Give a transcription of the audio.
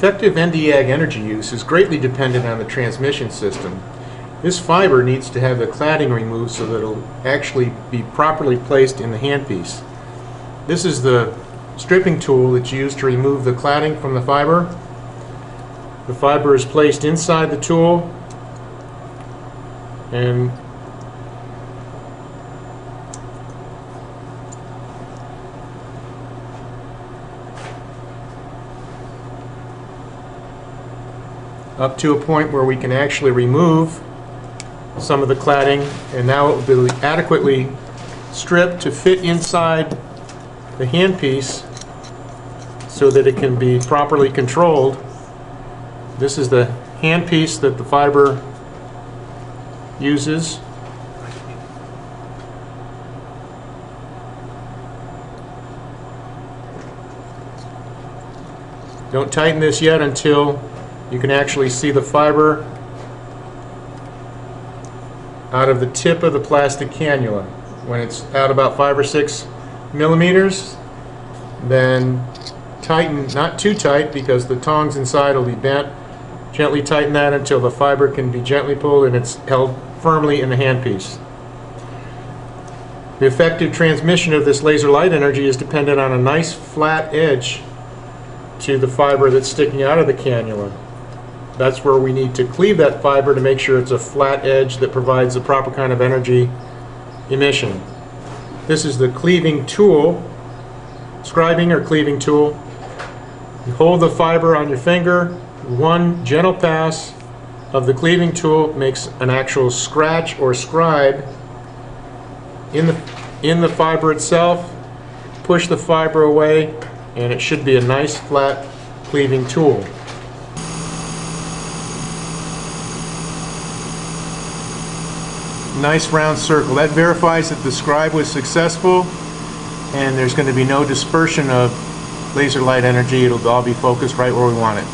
Effective YAG energy use is greatly dependent on the transmission system. This fiber needs to have the cladding removed so that it will actually be properly placed in the handpiece. This is the stripping tool that's used to remove the cladding from the fiber. The fiber is placed inside the tool and up to a point where we can actually remove some of the cladding, and now it will be adequately stripped to fit inside the handpiece so that it can be properly controlled. This is the handpiece that the fiber uses. Don't tighten this yet until you can actually see the fiber out of the tip of the plastic cannula. When it's out about 5 or 6 millimeters, then tighten, not too tight because the tongs inside will be bent. Gently tighten that until the fiber can be gently pulled and it's held firmly in the handpiece. The effective transmission of this laser light energy is dependent on a nice flat edge to the fiber that's sticking out of the cannula. That's where we need to cleave that fiber to make sure it's a flat edge that provides the proper kind of energy emission. This is the cleaving tool, scribing or cleaving tool. You hold the fiber on your finger. One gentle pass of the cleaving tool makes an actual scratch or scribe in the fiber itself. Push the fiber away and it should be a nice flat cleaving tool. Nice round circle. That verifies that the scribe was successful and there's going to be no dispersion of laser light energy. It'll all be focused right where we want it.